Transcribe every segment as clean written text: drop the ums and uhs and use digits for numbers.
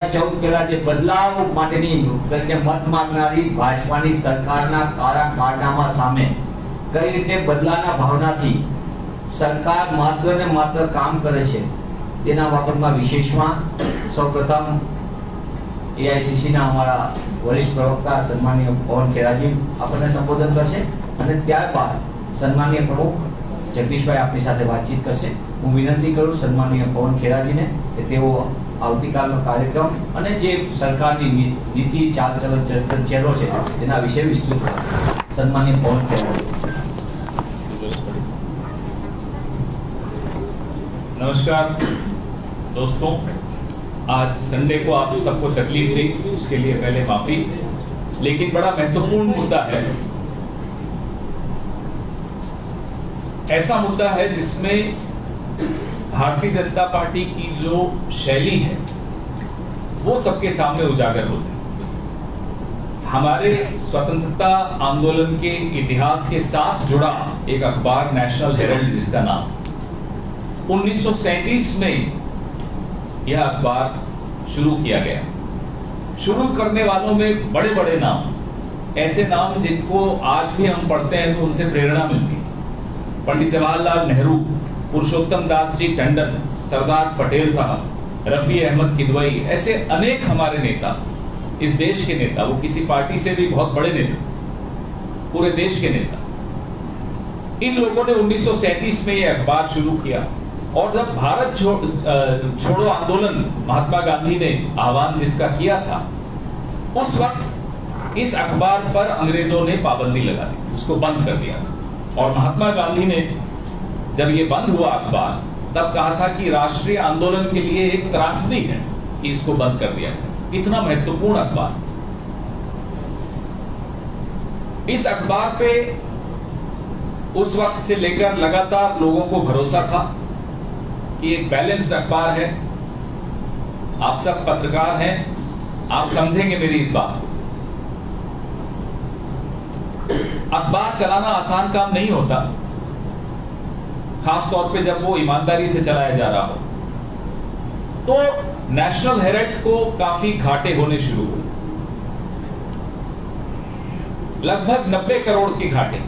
પેલા જે બદલાવ માટેની કરીને મત માંગનારી ભાજપાની સરકારના કાળા કારનામા સામે કઈ રીતે બદલાના ભાવનાથી સરકાર માત્ર ને માત્ર કામ કરે છે તેના બાબતમાં વિશેષમાં સૌપ્રથમ એઆઈસીસી ના અમારા વરિષ્ઠ પ્રવક્તા સન્માનીય પવન ખેરાજી આપણને સંબોધન કરશે અને ત્યારબાદ સન્માનીય પ્રમુખ જગદીશભાઈ આપની સાથે વાતચીત કરશે। હું વિનંતી કરું સન્માનીય પવન ખેરાજીને કે તેઓ આવતીકાલનો કાર્યક્રમ અને જે સરકારની નીતિ ચાલ ચલણ ચહેરો છે તેના વિશે વિસ્તૃત સન્માનીય પવન ખેરાજી। नमस्कार दोस्तों, आज संडे को आप सबको तकलीफ दी, उसके लिए पहले माफी। लेकिन बड़ा महत्वपूर्ण मुद्दा है, ऐसा मुद्दा है जिसमें भारतीय जनता पार्टी की जो शैली है वो सबके सामने उजागर होती है। हमारे स्वतंत्रता आंदोलन के इतिहास के साथ जुड़ा एक अखबार नेशनल हेराल्ड, जिसका नाम 1937 में यह अखबार शुरू किया गया। शुरू करने वालों में बड़े बड़े नाम, ऐसे नाम जिनको आज भी हम पढ़ते हैं तो उनसे प्रेरणा मिलती है। पंडित जवाहरलाल नेहरू, पुरुषोत्तम दास जी टंडन, सरदार पटेल साहब, रफी अहमद किदवई, ऐसे अनेक हमारे नेता, इस देश के नेता, वो किसी पार्टी से भी बहुत बड़े नेता, पूरे देश के नेता, इन लोगों ने 1937 में यह अखबार शुरू किया। और जब भारत छोड़ो आंदोलन महात्मा गांधी ने आह्वान जिसका किया था, उस वक्त इस अखबार पर अंग्रेजों ने पाबंदी लगा दी, उसको बंद कर दिया। और महात्मा गांधी ने जब ये बंद हुआ अखबार, तब कहा था कि राष्ट्रीय आंदोलन के लिए एक त्रासदी है कि इसको बंद कर दिया गया। इतना महत्वपूर्ण अखबार। इस अखबार पे उस वक्त से लेकर लगातार लोगों को भरोसा था कि एक बैलेंस्ड अखबार है। आप सब पत्रकार हैं, आप समझेंगे मेरी इस बात को। अखबार चलाना आसान काम नहीं होता, खास तौर पे जब वो ईमानदारी से चलाया जा रहा हो। तो नेशनल हेराल्ड को काफी घाटे होने शुरू हुए, लगभग 90 करोड़ के घाटे।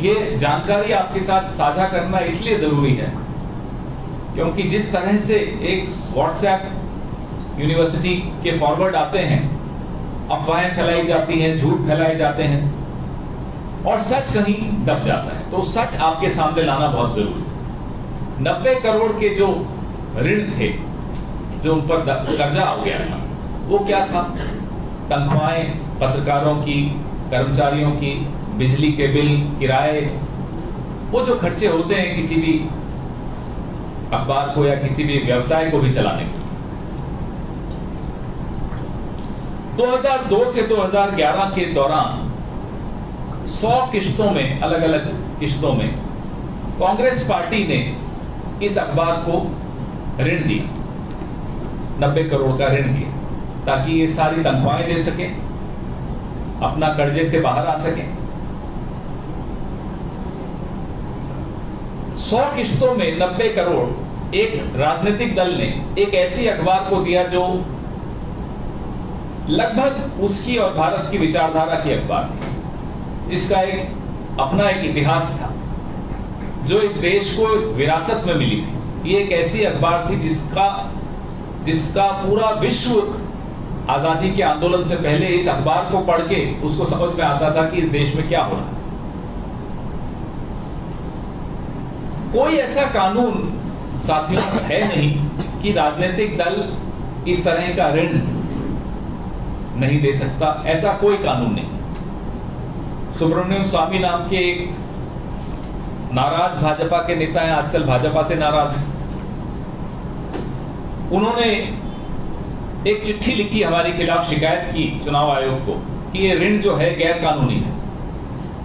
ये जानकारी आपके साथ साझा करना इसलिए जरूरी है क्योंकि जिस तरह से एक व्हाट्सएप यूनिवर्सिटी के फॉरवर्ड आते हैं, अफवाहें फैलाई जाती हैं, झूठ फैलाए जाते हैं और सच कहीं दब जाता है, तो सच आपके सामने लाना बहुत जरूरी है। 90 करोड़ के जो ऋण थे, जो उन पर कर्जा हो गया था, वो क्या था? तनख्वाहें पत्रकारों की, कर्मचारियों की, बिजली के बिल, किराए, वो जो खर्चे होते हैं किसी भी अखबार को या किसी भी व्यवसाय को भी चलाने के लिए। 2002 से 2011 के दौरान 100 किश्तों में, अलग अलग किश्तों में, कांग्रेस पार्टी ने इस अखबार को ऋण दिया, 90 करोड़ का ऋण दिया, ताकि ये सारी तनख्वाहें दे सके, अपना कर्जे से बाहर आ सके। 100 किश्तों में 90 करोड़ एक राजनीतिक दल ने एक ऐसी अखबार को दिया जो लगभग उसकी और भारत की विचारधारा की अखबार थी, जिसका एक अपना एक इतिहास था, जो इस देश को विरासत में मिली थी। ये एक ऐसी अखबार थी जिसका पूरा विश्व आजादी के आंदोलन से पहले इस अखबार को पढ़ के उसको समझ में आता था कि इस देश में क्या हो रहा है। कोई ऐसा कानून साथियों है नहीं कि राजनीतिक दल इस तरह का ऋण नहीं दे सकता, ऐसा कोई कानून नहीं। सुब्रमण्यम स्वामी नाम के एक नाराज भाजपा के नेता हैं, आजकल भाजपा से नाराज हैं। उन्होंने एक चिट्ठी लिखी, हमारे खिलाफ शिकायत की चुनाव आयोग को कि ये ऋण जो है गैर कानूनी है।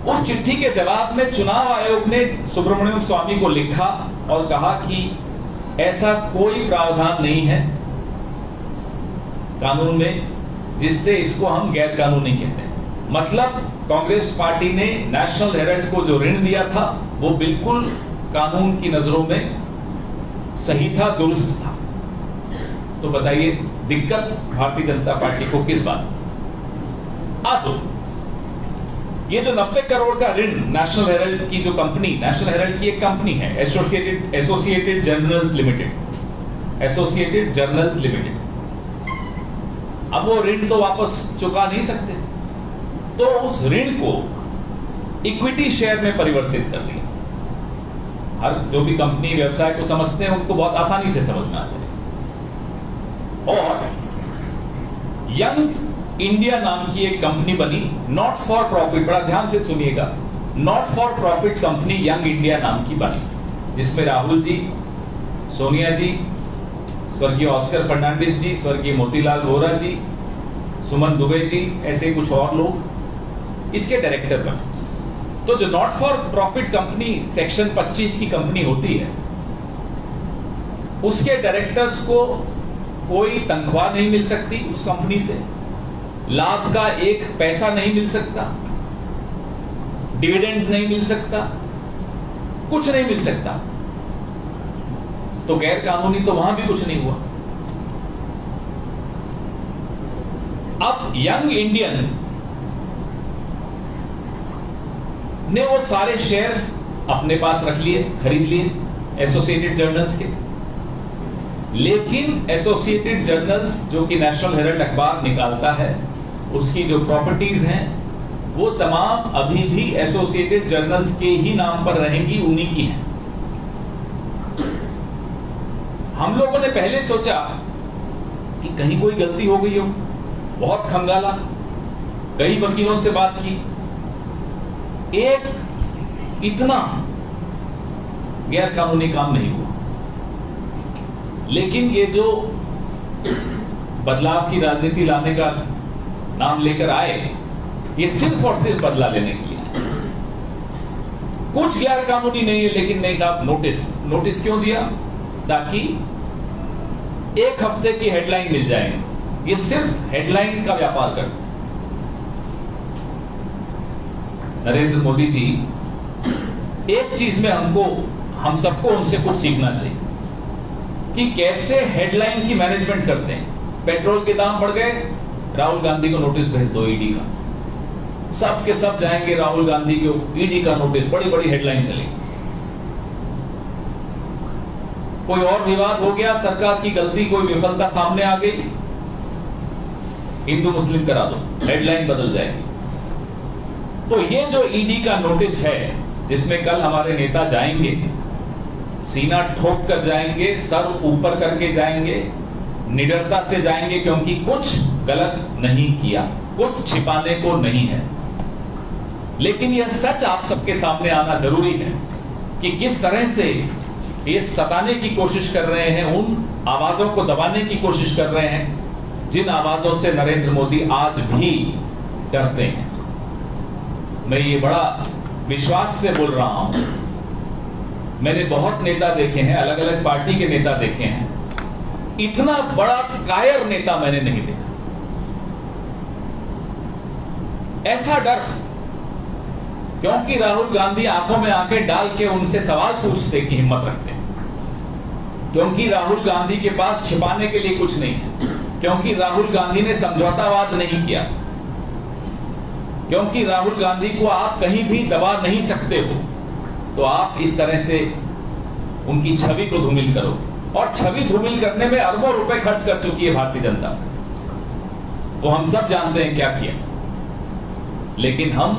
उस चिट्ठी के जवाब में चुनाव आयोग ने सुब्रमण्यम स्वामी को लिखा और कहा कि ऐसा कोई प्रावधान नहीं है कानून में जिससे इसको हम गैर कानूनी कहते हैं। मतलब कांग्रेस पार्टी ने नेशनल हेराल्ड को जो ऋण दिया था वो बिल्कुल कानून की नजरों में सही था, दुरुस्त था। तो बताइए दिक्कत भारतीय जनता पार्टी को किस बात? अब ये जो 90 करोड़ का ऋण नेशनल हेराल्ड की जो कंपनी, नेशनल हेराल्ड की एक कंपनी है एसोसिएटेड जर्नल्स लिमिटेड, अब वो ऋण तो वापस चुका नहीं सकते, तो उस ऋण को इक्विटी शेयर में परिवर्तित कर लिया। हर जो भी कंपनी व्यवसाय को समझते हैं उनको बहुत आसानी से समझ में आता है। और यंग इंडिया नाम की एक कंपनी बनी, नॉट फॉर प्रॉफिट, बड़ा ध्यान से सुनिएगा, not for profit company young India नाम की बनी, जिसमें राहुल जी, सोनिया जी, स्वर्गीय ऑस्कर फर्नांडिस जी, स्वर्गीय मोतीलाल वोरा जी, सुमन दुबे जी, ऐसे कुछ और लोग इसके डायरेक्टर बने। तो जो not for profit company section 25 की कंपनी होती है, उसके डायरेक्टर्स को कोई तनख्वाह नहीं मिल सकती उस कंपनी से, लाभ का एक पैसा नहीं मिल सकता, डिविडेंड नहीं मिल सकता, कुछ नहीं मिल सकता। तो गैर कानूनी तो वहां भी कुछ नहीं हुआ। अब यंग इंडियन ने वो सारे शेयर्स अपने पास रख लिए, खरीद लिए एसोसिएटेड जर्नल्स के। लेकिन एसोसिएटेड जर्नल्स जो कि नेशनल हेराल्ड अखबार निकालता है, उसकी जो प्रॉपर्टीज हैं वो तमाम अभी भी एसोसिएटेड जर्नल्स के ही नाम पर रहेंगी, उन्हीं की हैं। हम लोगों ने पहले सोचा कि कहीं कोई गलती हो गई हो, बहुत खंगाला, कई वकीलों से बात की, एक इतना गैर कानूनी काम नहीं हुआ। लेकिन ये जो बदलाव की राजनीति लाने का नाम लेकर आए, ये सिर्फ और सिर्फ बदला लेने के लिए। कुछ गैर कानूनी नहीं है, लेकिन नहीं साहब, नोटिस क्यों दिया? ताकि एक हफ्ते की हेडलाइन मिल जाएगी। ये सिर्फ हेडलाइन का व्यापार करते। नरेंद्र मोदी जी, एक चीज में हम सबको उनसे कुछ सीखना चाहिए कि कैसे हेडलाइन की मैनेजमेंट करते हैं। पेट्रोल के दाम बढ़ गए, राहुल गांधी को नोटिस भेज दो ईडी का, सब के सब जाएंगे राहुल गांधी को ईडी का नोटिस, बड़ी बड़ी हेडलाइन चलेगी। कोई और विवाद हो गया, सरकार की गलती, कोई विफलता सामने आ गई, हिंदू मुस्लिम करा दो, हेडलाइन बदल जाएगी। तो ये जो ईडी का नोटिस है, जिसमें कल हमारे नेता जाएंगे, सीना ठोक कर जाएंगे, सर ऊपर करके जाएंगे, निडरता से जाएंगे, क्योंकि कुछ गलत नहीं किया, कुछ छिपाने को नहीं है। लेकिन यह सच आप सबके सामने आना जरूरी है कि किस तरह से ये सताने की कोशिश कर रहे हैं, उन आवाजों को दबाने की कोशिश कर रहे हैं जिन आवाजों से नरेंद्र मोदी आज भी डरते हैं। मैं ये बड़ा विश्वास से बोल रहा हूं। मैंने बहुत नेता देखे हैं, अलग अलग पार्टी के नेता देखे हैं, इतना बड़ा कायर नेता मैंने नहीं देखा। ऐसा डर, क्योंकि राहुल गांधी आंखों में आंखें डाल के उनसे सवाल पूछने की हिम्मत रखते हैं, क्योंकि राहुल गांधी के पास छिपाने के लिए कुछ नहीं है, क्योंकि राहुल गांधी ने समझौतावाद नहीं किया, क्योंकि राहुल गांधी को आप कहीं भी दबा नहीं सकते हो। तो आप इस तरह से उनकी छवि को धूमिल करो, और छवि धूमिल करने में अरबों रुपए खर्च कर चुकी है भारतीय जनता। वो हम सब जानते हैं क्या किया। लेकिन हम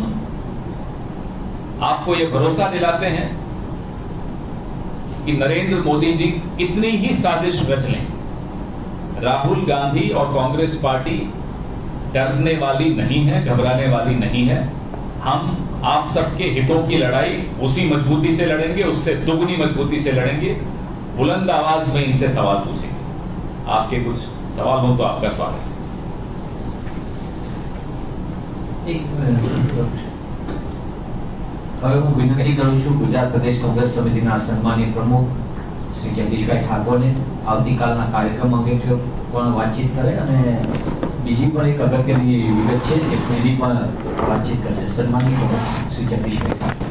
आपको यह भरोसा दिलाते हैं कि नरेंद्र मोदी जी कितनी ही साजिश रच लें, राहुल गांधी और कांग्रेस पार्टी डरने वाली नहीं है, घबराने वाली नहीं है। हम आप सबके हितों की लड़ाई उसी मजबूती से लड़ेंगे, उससे दुगनी मजबूती से लड़ेंगे। बुलंद आवाज में इनसे सवाल पूछेंगे। आपके कुछ सवाल हो तो आपका स्वागत है। હવે હું વિનંતી કરું છું ગુજરાત પ્રદેશ કોંગ્રેસ સમિતિના સન્માનીય પ્રમુખ શ્રી જગદીશભાઈ ઠાકોરને આવતીકાલના કાર્યક્રમ અંગે પણ વાતચીત કરે, અને બીજી પણ એક અગત્યની વિગત છે કે એની પણ વાતચીત કરશે. સન્માનીય પ્રમુખ શ્રી જગદીશભાઈ ઠાકોર.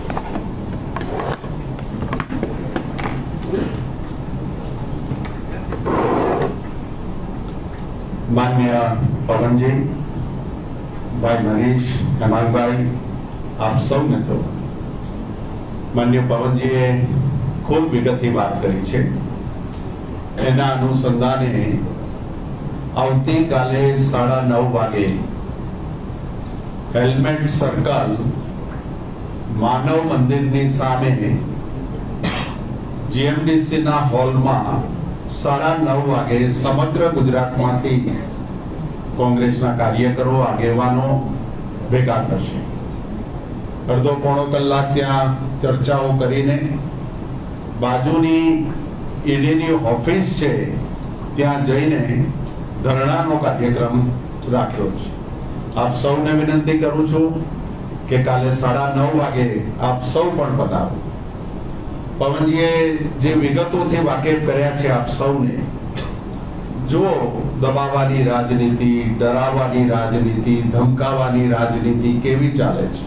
मान्य पवन जी, भाई मनीष, हेमंत भाई, आप सौ મિત્રો, માન્ય પવનજીએ ખૂબ વિગતથી વાત કરી છે. એના અનુસંધાને આવતીકાલે 9:30 વાગે હેલ્મેટ સર્કલ માનવ મંદિરની સામે જીએમડીસી ના હોલમાં 9:30 વાગે સમગ્ર ગુજરાતમાંથી કોંગ્રેસના કાર્યકરો, આગેવાનો ભેગા થશે. અડધો પોણો કલાક ત્યાં ચર્ચાઓ કરીને બાજુની ઈડીની ઓફિસ છે ત્યાં જઈને ધરણાનો કાર્યક્રમ રાખ્યો છે. આપ સૌને વિનંતી કરું છું કે કાલે 9:30 વાગે આપ સૌ પણ પધારો. પવનજીએ જે વિગતોથી વાકેફ કર્યા છે આપ સૌને, જો દબાવવાની રાજનીતિ, ડરાવવાની રાજનીતિ, ધમકાવવાની રાજનીતિ કેવી ચાલે છે,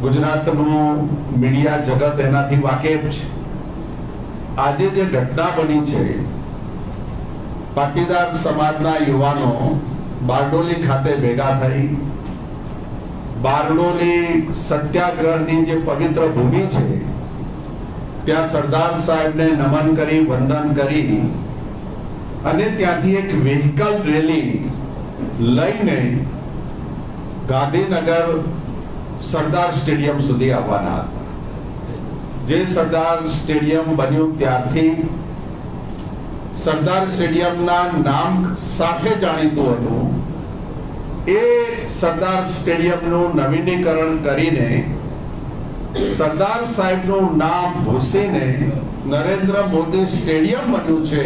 ગુજરાતનું મીડિયા જગત એનાથી વાકેફ છે. આજે જે ઘટના બની છે, પાટીદાર સમાજના યુવાનો બારડોલી ખાતે ભેગા થઈ બારડોલી સત્યાગ્રહની જે પવિત્ર ભૂમિ છે ત્યાં સરદાર સાહેબને નમન કરી, વંદન કરી અને ત્યાંથી એક વ્હીકલ રેલી લઈને ગાંધીનગર સરદાર સ્ટેડિયમ સુધી આવવાના હતા. જે સરદાર સ્ટેડિયમ બન્યું ત્યારથી સરદાર સ્ટેડિયમના નામ સાથે જાણીતું હતું. એ સરદાર સ્ટેડિયમનું નવીનીકરણ કરીને સરદાર સાહેબનું નામ ભૂસીને નરેન્દ્ર મોદી સ્ટેડિયમ બન્યું છે.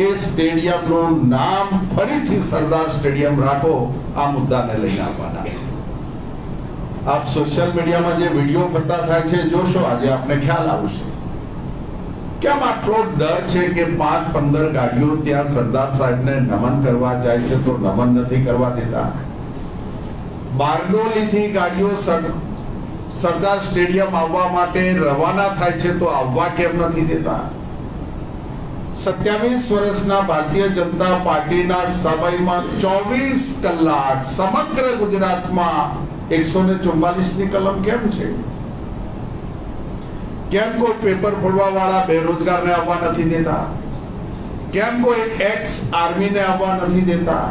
એ સ્ટેડિયમનું નામ ફરીથી સરદાર સ્ટેડિયમ રાખો, આ મુદ્દાને લઈને આવવાના. આપ સોશિયલ મીડિયામાં જે વિડીયો ફરતા થાય છે જોશો, આજે આપને ખ્યાલ આવશે કેમ આટલો ડર છે કે 5-15 ગાડીઓ ત્યાં સરદાર સાહેબને નમન કરવા જાય છે તો નમન નથી કરવા દેતા. બારડોલીથી ગાડીઓ સરદાર સ્ટેડિયમ આવવા માટે રવાના થાય છે તો આવવા કેમ નથી દેતા? 27 વર્ષના ભારતીય જનતા પાર્ટીના સમયમાં 24 કલાક સમગ્ર ગુજરાતમાં 144 ની કલમ કેમ છે? કેમ કોઈ પેપર ફોડવા વાળા બેરોજગારને આવવા નથી દેતા? કેમ કોઈ એક્સ આર્મીને આવવા નથી દેતા?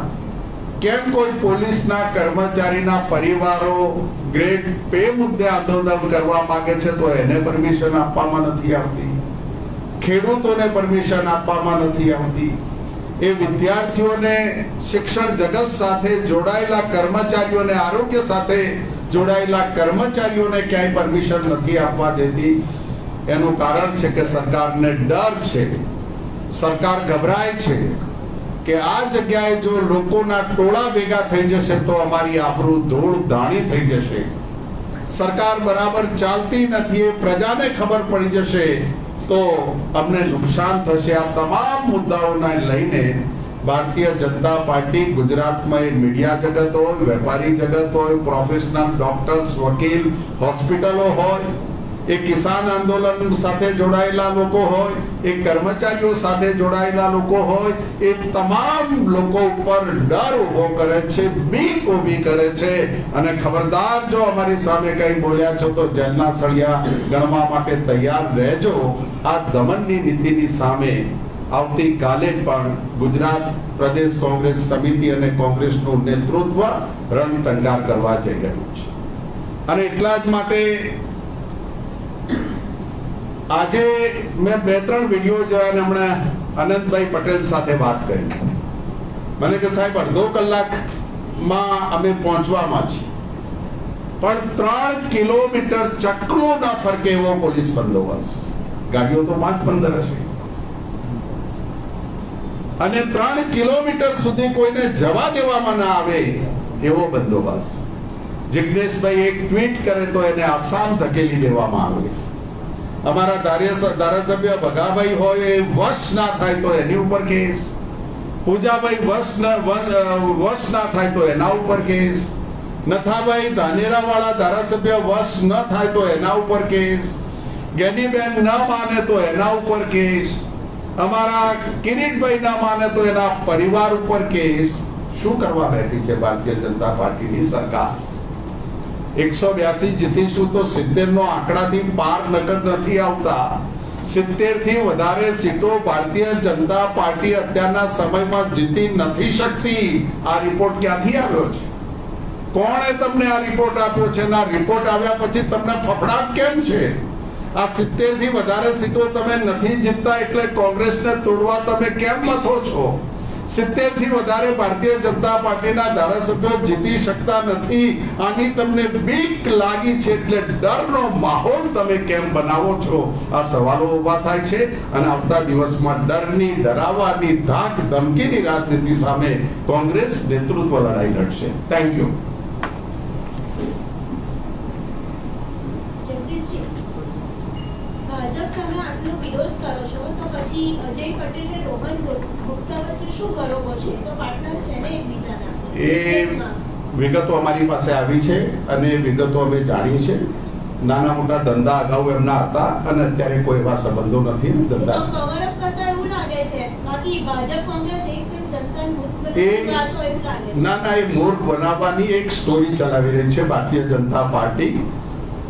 કેમ કોઈ પોલીસના કર્મચારીના પરિવારો ગ્રેડ પે મુદ્દે આંદોલન કરવા માંગે છે તો એને પરમિશન આપવામાં નથી આવતી? ખેડૂતોને પરમિશન આપવામાં નથી આવતી? એ વિદ્યાર્થીઓને, શિક્ષણ જગત સાથે જોડાયેલા કર્મચારીઓને, આરોગ્ય સાથે જોડાયેલા કર્મચારીઓને ક્યાંય પરમિશન નથી આપવા દેતી. એનું કારણ છે કે સરકારને ડર છે, સરકાર ગભરાય છે કે આ જગ્યાએ જો લોકોના ટોળા ભેગા થઈ જશે તો અમારી આબરૂ ધૂળ ધાણી થઈ જશે. સરકાર બરાબર ચાલતી નથી એ પ્રજાને ખબર પડી જશે તો અમને નુકસાન થશે. આ તમામ મુદ્દાઓને લઈને ભારતીય જનતા પાર્ટી ગુજરાતમાં એ મીડિયા જગત હોય, વેપારી જગત હોય, પ્રોફેશનલ ડોક્ટર્સ, વકીલ, હોસ્પિટલો હોય, એ કિસાન આંદોલન સાથે જોડાયેલા લોકો હોય, એ કર્મચારીઓ સાથે જોડાયેલા લોકો હોય, એ તમામ લોકો ઉપર ડર ઉભો કરે છે, બીક ઊભી કરે છે. અને ખબરદાર જો અમારી સામે કઈ બોલ્યા છો તો જેલના સળિયા ગણવા માટે તૈયાર રહેજો. આ દમનની નીતિની સામે આવતીકાલે પણ ગુજરાત પ્રદેશ કોંગ્રેસ સમિતિ અને કોંગ્રેસનું નેતૃત્વ રણટંકાર કરવા જઈ રહ્યું છે. અને એટલા જ માટે આજે મેં 2-3 વિડીયો જોયા અને હમણાં અનંતભાઈ પટેલ સાથે વાત કરી. મને કે સાહેબ અડધો કલાકમાં અમે પહોંચવામાં છીએ, પણ 3 કિલોમીટર ચકલો ના ફરકે એવો પોલીસ બંદોબસ્ત. ગાડીઓ તો 5-15 હશે અને 3 કિલોમીટર સુધી કોઈને જવા દેવામાં ના આવે એવો બંદોબસ્ત. જિગ્નેશભાઈ એક ટ્વીટ કરે તો એને આસામ ધકેલી દેવામાં આવે. અમારા ધારાસભ્ય ભગાભાઈ હોય એ વશ ના થાય તો એની ઉપર કેસ, પૂજાભાઈ વશ ના થાય તો એના ઉપર કેસ, નથાભાઈ ધાનેરા વાળા ધારાસભ્ય વશ ન થાય તો એના ઉપર કેસ, ગેનીબેન ન માને તો એના ઉપર કેસ. અમારા કિરીટભાઈ ના માને તો એના પરિવાર ઉપર કેસ શું કરવા બેઠી છે ભારતીય જનતા પાર્ટીની સરકાર? 182 જીતીશું તો 70 નો આંકડાથી પાર નકદ નથી આવતા. 70 થી વધારે સીટો ભારતીય જનતા પાર્ટી અત્યારના સમયમાં જીતી નથી શકતી. આ રિપોર્ટ ક્યાંથી આવ્યો છે? કોણે તમને આ રિપોર્ટ આપ્યો છે? ના રિપોર્ટ આવ્યા પછી તમને ફફડાટ કેમ છે? આ 70 થી વધારે સીટો તમે નથી જીતતા એટલે કોંગ્રેસને તોડવા તમે કેમ મથો છો? 70 થી વધારે ભારતીય જનતા પાર્ટીના ધારાસભ્યો જીતી શકતા નથી. આની તમને બીક લાગી છે એટલે ડરનો માહોલ તમે કેમ બનાવો છો? આ સવાલો ઊભા થાય છે અને આવતા દિવસમાં ડરની, ડરાવવાની, ધાક ધમકીની રાજનીતિ સામે કોંગ્રેસ નેતૃત્વ લડાઈ લડશે. Thank you. ભાજપ સામે આટલો વિરોધ કરો છો તો પછી અજય પટેલ અને રોહન ગુપ્તા વચ્ચે શું ગરોગો છે? તો પાર્ટનર છે ને એકબીજાના. એ વિગતો અમારી પાસે આવી છે અને વિગતો અમે જાણી છે. નાના મોટા ધંધા અગાઉ એમના હતા અને અત્યારે કોઈ એવા સંબંધો નથી. તો ધંધા કવર અપ કરતા એવું લાગે છે. બાકી ભાજપ કોંગ્રેસ એક છે, જનતાને મૂર્ખ એ બનાવવા તો એવું લાગે છે. ના એ મૂર્ખ બનાવવાની એક સ્ટોરી ચલાવી રહી છે ભારતીય જનતા પાર્ટી.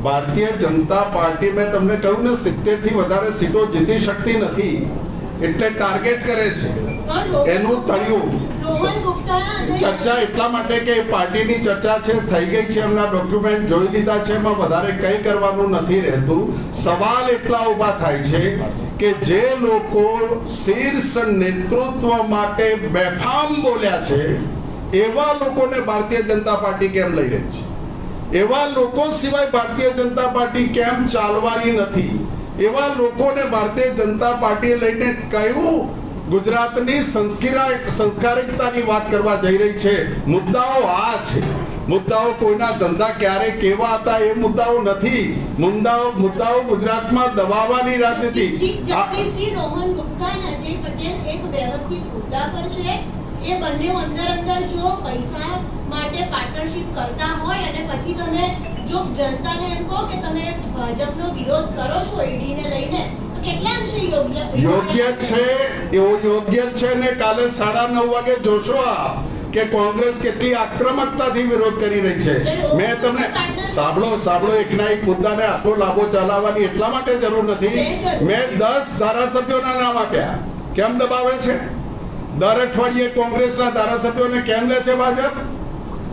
ભારતીય જનતા પાર્ટી મેં તમને કહ્યું ને 70 થી વધારે સીટો જીતી શકતી નથી એટલે ટાર્ગેટ કરે છે. એનું તળિયું રોહન ગુપ્તા ચર્ચા એટલા માટે કે પાર્ટીની ચર્ચા છે, થઈ ગઈ છે, એમના ડોક્યુમેન્ટ જોઈ લીધા છે, એમાં વધારે કંઈ કરવાનું નથી રહેતું. સવાલ એટલા ઊભા થાય છે કે જે લોકો શીર્ષ નેતૃત્વ માટે બેફામ બોલ્યા છે એવા લોકોને ભારતીય જનતા પાર્ટી કેમ લઈ રહી છે? એવા લોકો સિવાય ભારતીય જનતા પાર્ટી કેમ ચાલવાની નથી? એવા લોકોને ભારતીય જનતા પાર્ટી લઈને કયું ગુજરાતની સંસ્કારિકતાની વાત કરવા જઈ રહી છે? મુદ્દાઓ આ છે. મુદ્દાઓ કોઈના ધંધા ક્યારે કેવા હતા એ મુદ્દાઓ નથી. મુદ્દાઓ ગુજરાતમાં દબાવવાની રાજનીતિ. જગદીશજી, રોહન ગુપ્તા અને અજય પટેલ એક વ્યવસ્થિત મુદ્દા પર છે. એ બંને અંદર જો પૈસા માટે પાર્ટનરશિપ કરતા હોય અને પછી તમે જો જનતાને એમ કહો કે તમે ભાજપનો વિરોધ કરો છો ઈડીને લઈને, તો કેટલા અંશે યોગ્ય છે? એવું યોગ્ય છે ને કાલે 9:30 વાગે જોશો કે કોંગ્રેસ કેટલી આક્રમકતાથી વિરોધ કરી રહી છે. મેં તમને સાંભળો એકના એક મુદ્દાને આટલો લાંબો ચલાવવાની એટલા માટે જરૂર નથી. મેં 10 ધારાસભ્યોના નામ આપ્યા. કેમ દબાવે છે? દર અઠવાડિયે કોંગ્રેસના ધારાસભ્યોને કેમ લે છે ભાજપ?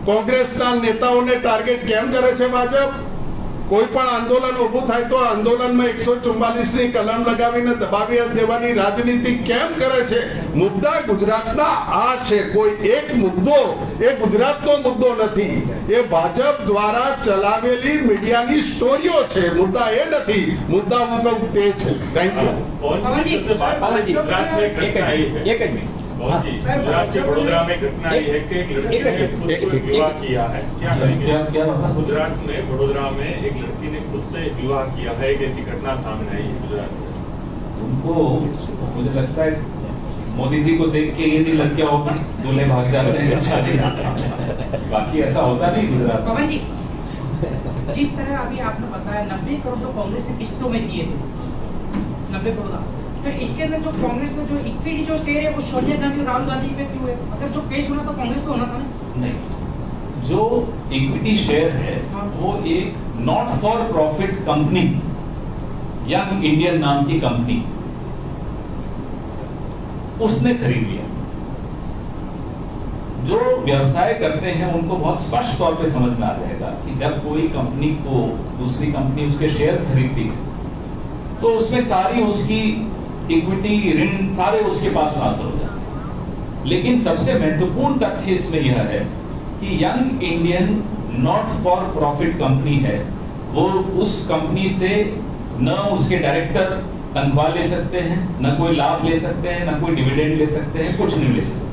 કોંગ્રેસના નેતાઓને ટાર્ગેટ કેમ કરે છે ભાજપ? કોઈ પણ આંદોલન ઊભું થાય તો આંદોલનમાં 144 ની કલમ લગાવીને દબાવી દેવાની રાજનીતિ કેમ કરે છે? મુદ્દા ગુજરાતના આ છે. કોઈ એક મુદ્દો એ ગુજરાતનો મુદ્દો નથી. એ ભાજપ દ્વારા ચલાવેલી મીડિયાની સ્ટોરીઓ છે. મુદ્દા એ નથી. મુદ્દા હું કહું તે છે. Thank you. गुजरात के बड़ोदरा में घटना आई है कि एक लड़की ने खुद से विवाह किया है. क्या कहेंगे? गुजरात में बड़ोदरा में एक लड़की ने खुद से विवाह किया है. एक ऐसी घटना सामने आई है गुजरात में. उनको मुझे लगता है मोदी जी को देख के ये नहीं लगता वापस दूल्हे भाग जाते हैं शादी. बाकी ऐसा होता नहीं गुजरात में. पवन जी, जिस तरह अभी आपने बताया 90 करोड़ तो कांग्रेस ने किस्तों में दिए थे, 90 करोड़, तो इसके अंदर जो कांग्रेस में जो इक्विटी जो शेयर है वो सोनिया गांधी और राहुल गांधी पे क्यों है? अगर जो केस होना तो कांग्रेस पे होना था ना? नहीं, जो इक्विटी शेयर है वो एक not for profit company, young Indian नाम की कंपनी, उसने खरीद लिया. जो व्यवसाय करते हैं उनको बहुत स्पष्ट तौर पे समझ में आ जाएगा कि जब कोई कंपनी को दूसरी कंपनी उसके शेयर्स खरीदती है तो उसमें सारी उसकी इक्विटी, ऋण सारे उसके पास ट्रांसफर हो जाते हैं. लेकिन सबसे महत्वपूर्ण तथ्य इसमें यह है कि young Indian not for profit company है. वो उस कंपनी से न उसके डायरेक्टर तनख्वाह ले सकते हैं, न कोई लाभ ले सकते हैं, न कोई डिविडेंड ले सकते हैं, कुछ नहीं ले सकते.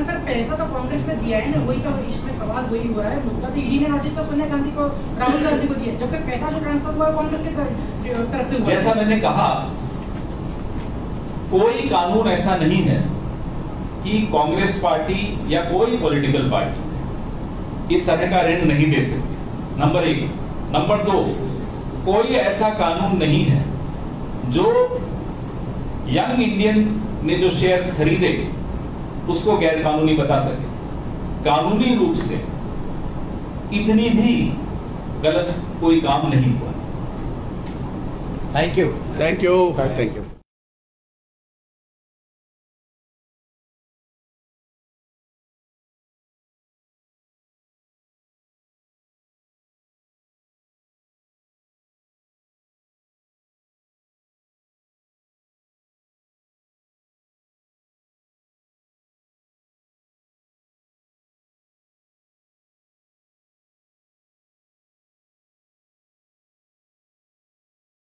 सर पैसा तो कांग्रेस ने दिया है ना, वही तो इसमें सवाल वही हो रहा है. मुद्दा तो ईडी ने नोटिस तो सोनिया गांधी को, राहुल गांधी को दिया, जबकि पैसा जो ट्रांसफर हुआ है कांग्रेस के तरफ से हुआ. जैसा मैंने कहा, कोई कानून ऐसा नहीं है कि कांग्रेस पार्टी या कोई पॉलिटिकल पार्टी इस तरह का ऋण नहीं दे सकती. नंबर 1. नंबर 2, कोई ऐसा कानून नहीं है जो यंग इंडियन ने जो शेयर्स खरीदे उसको गैर कानूनी बता सके। कानूनी रूप से इतनी भी गलत कोई काम नहीं हुआ। Thank you. Thank you. Thank you.